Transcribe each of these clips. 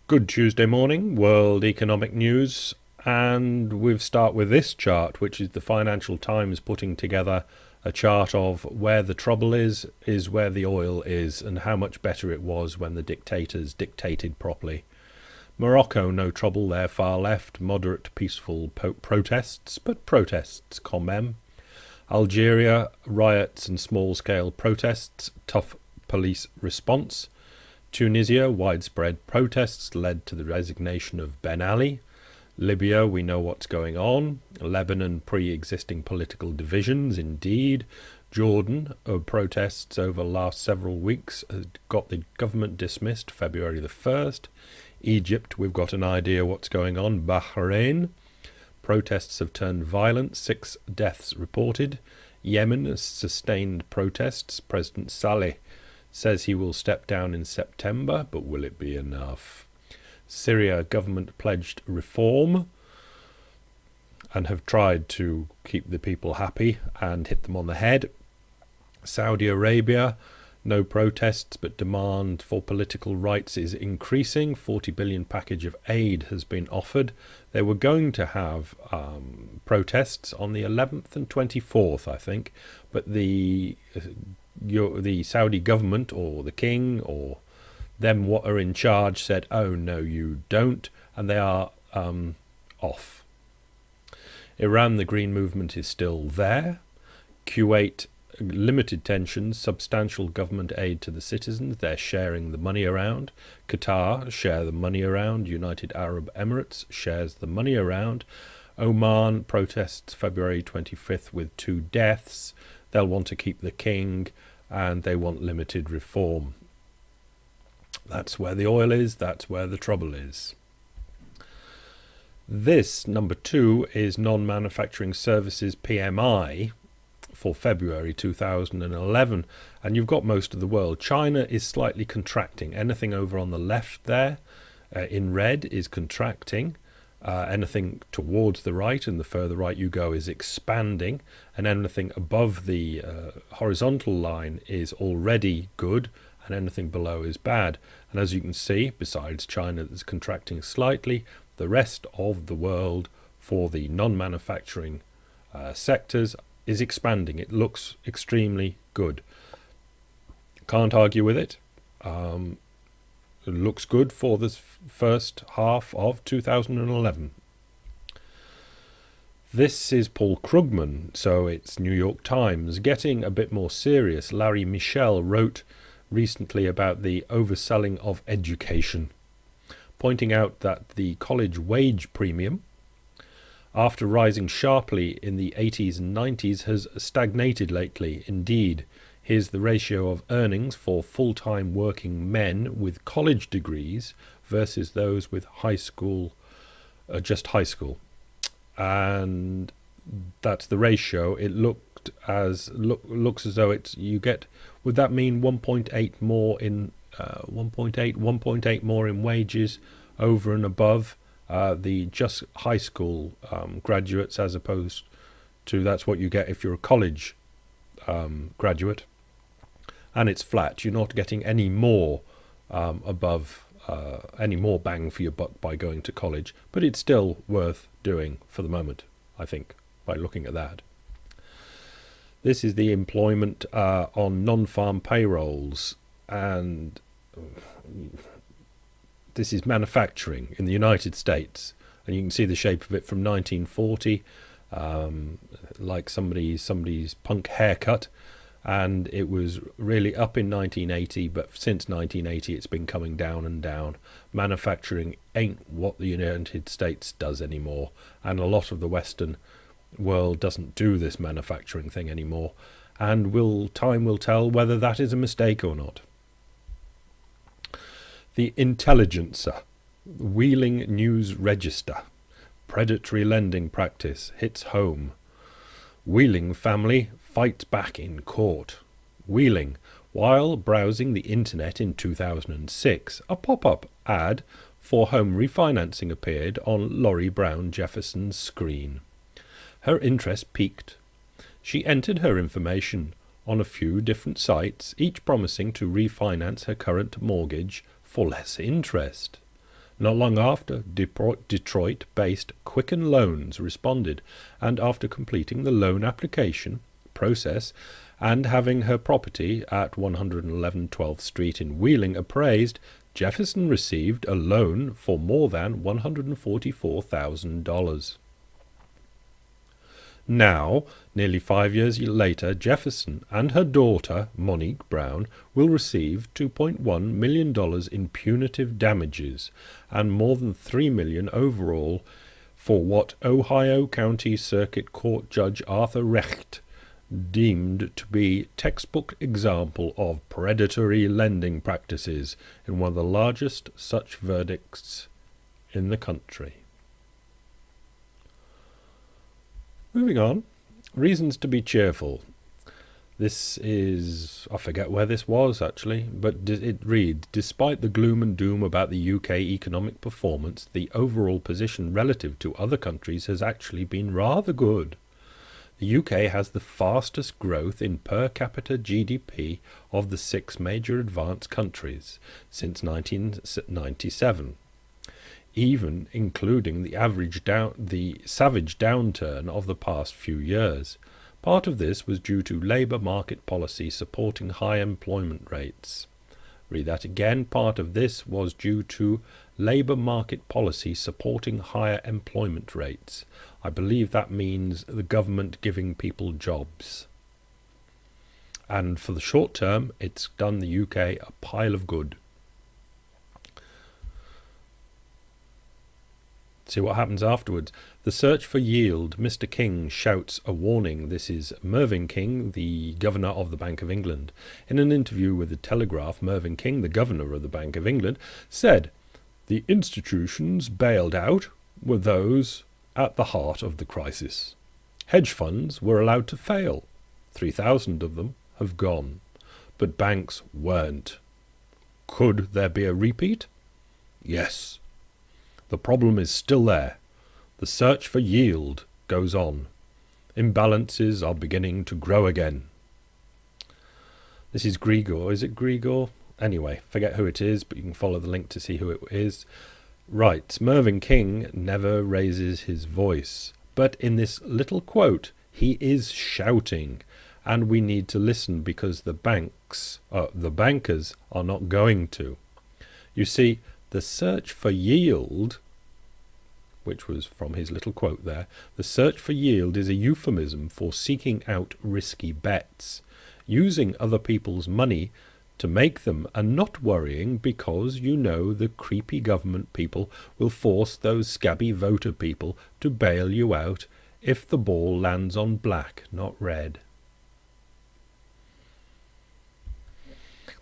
Good Tuesday morning, world economic news, and we'll start with this chart, which is the Financial Times putting together a chart of where the trouble is where the oil is, and how much better it was when the dictators dictated properly. Morocco, no trouble there, far left, moderate, peaceful protests, but protests quand même. Algeria, riots and small-scale protests, tough police response. Tunisia, widespread protests led to the resignation of Ben Ali. Libya, we know what's going on. Lebanon, pre-existing political divisions, indeed. Jordan, protests over the last several weeks, got the government dismissed February the 1st. Egypt, we've got an idea what's going on. Bahrain, protests have turned violent, 6 deaths reported. Yemen has sustained protests. President Saleh says he will step down in September, but will it be enough? Syria, government pledged reform and have tried to keep the people happy and hit them on the head. Saudi Arabia, no protests, but demand for political rights is increasing. 40 billion package of aid has been offered. They were going to have protests on the 11th and 24th, I think, but the Saudi government or the king or them what are in charge said, oh no you don't, and they are off. Iran, the Green Movement is still there. Kuwait, limited tensions, substantial government aid to the citizens, they're sharing the money around. Qatar share the money around. United Arab Emirates shares the money around. Oman, protests February 25th with 2 deaths. They'll want to keep the king and they want limited reform. That's where the oil is, that's where the trouble is. This, number 2, is non-manufacturing services PMI for February 2011, and you've got most of the world. China is slightly contracting. Anything over on the left there in red is contracting. Anything towards the right, and the further right you go, is expanding, and anything above the horizontal line is already good, and anything below is bad. And as you can see, besides China that's contracting slightly, the rest of the world for the non-manufacturing sectors is expanding. It looks extremely good. Can't argue with it. It looks good for the first half of 2011. This is Paul Krugman, so it's New York Times. Getting a bit more serious, Larry Michel wrote recently about the overselling of education, pointing out that the college wage premium, after rising sharply in the 80s and 90s, has stagnated lately. Indeed, here's the ratio of earnings for full-time working men with college degrees versus those with high school, just high school. And that's the ratio. It looks as though it's, you get, would that mean 1.8 more in 1.8 more in wages over and above the just high school graduates, as opposed to that's what you get if you're a college graduate. And it's flat. You're not getting any more above, any more bang for your buck by going to college, but it's still worth doing for the moment, I think, by looking at that. This is the employment on non-farm payrolls, and this is manufacturing in the United States, and you can see the shape of it from 1940, like somebody's punk haircut. And it was really up in 1980, but since 1980 it's been coming down and down. Manufacturing ain't what the United States does anymore, and a lot of the Western world doesn't do this manufacturing thing anymore, and time will tell whether that is a mistake or not. The Intelligencer, Wheeling News Register, predatory lending practice hits home. Wheeling family fights back in court. Wheeling, while browsing the internet in 2006, a pop-up ad for home refinancing appeared on Laurie Brown Jefferson's screen. Her interest piqued. She entered her information on a few different sites, each promising to refinance her current mortgage for less interest. Not long after, Detroit-based Quicken Loans responded, and after completing the loan application process and having her property at 111 12th Street in Wheeling appraised, Jefferson received a loan for more than $144,000. Now, nearly 5 years later, Jefferson and her daughter, Monique Brown, will receive $2.1 million in punitive damages and more than $3 million overall for what Ohio County Circuit Court Judge Arthur Recht deemed to be textbook example of predatory lending practices in one of the largest such verdicts in the country. Moving on, reasons to be cheerful. This is, I forget where this was actually, but it reads, despite the gloom and doom about the UK economic performance, the overall position relative to other countries has actually been rather good. The UK has the fastest growth in per capita GDP of the 6 major advanced countries since 1997. Even including the savage downturn of the past few years. Part of this was due to labour market policy supporting high employment rates. Read that again. Part of this was due to labour market policy supporting higher employment rates. I believe that means the government giving people jobs. And for the short term, it's done the UK a pile of good. See what happens afterwards. The search for yield. Mr. King shouts a warning. This is Mervyn King, the governor of the Bank of England. In an interview with the Telegraph, Mervyn King, the governor of the Bank of England, said, "The institutions bailed out were those at the heart of the crisis. Hedge funds were allowed to fail. 3,000 of them have gone. But banks weren't. Could there be a repeat? Yes. The problem is still there. The search for yield goes on. Imbalances are beginning to grow again." This is Grigor. Is it Grigor? Anyway, forget who it is, but you can follow the link to see who it is. Right, Mervyn King never raises his voice, but in this little quote, he is shouting, and we need to listen because the bankers are not going to. You see, the search for yield, which was from his little quote there, the search for yield is a euphemism for seeking out risky bets, using other people's money to make them and not worrying because you know the creepy government people will force those scabby voter people to bail you out if the ball lands on black, not red.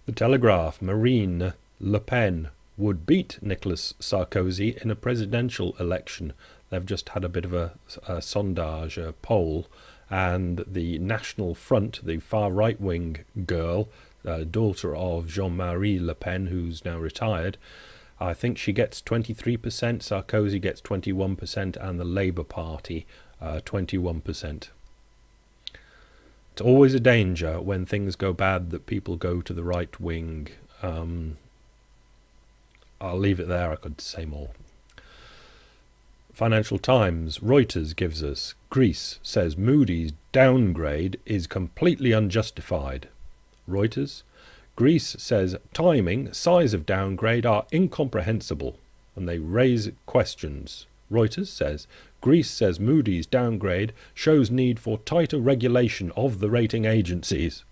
The Telegraph. Marine Le Pen would beat Nicolas Sarkozy in a presidential election. They've just had a bit of a sondage, a poll, and the National Front, the far right-wing girl, daughter of Jean-Marie Le Pen, who's now retired, I think she gets 23%, Sarkozy gets 21%, and the Labour Party 21%. It's always a danger when things go bad that people go to the right wing. I'll leave it there, I could say more. Financial Times. Reuters gives us, Greece says Moody's downgrade is completely unjustified. Reuters. Greece says timing, size of downgrade are incomprehensible, and they raise questions. Reuters says Greece says Moody's downgrade shows need for tighter regulation of the rating agencies.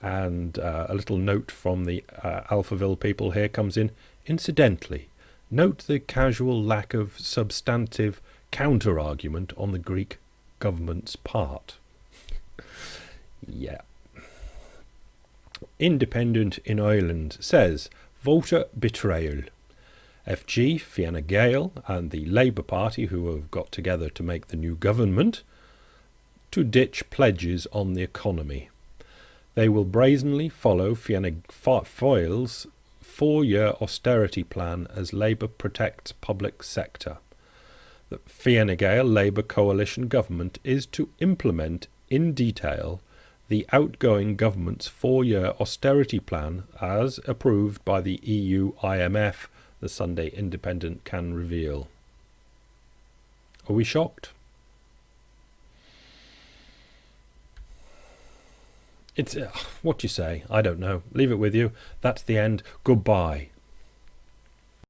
And a little note from the Alphaville people here comes in. Incidentally, note the casual lack of substantive counter-argument on the Greek government's part. Yeah. Independent in Ireland says voter betrayal. FG, Fianna Gael and the Labour Party, who have got together to make the new government, to ditch pledges on the economy. They will brazenly follow Fianna Fáil's 4-year austerity plan as Labour protects public sector. The Fianna Gael Labour coalition government is to implement in detail the outgoing government's 4-year austerity plan as approved by the EU IMF, the Sunday Independent can reveal. Are we shocked? It's what do you say? I don't know. Leave it with you. That's the end. Goodbye.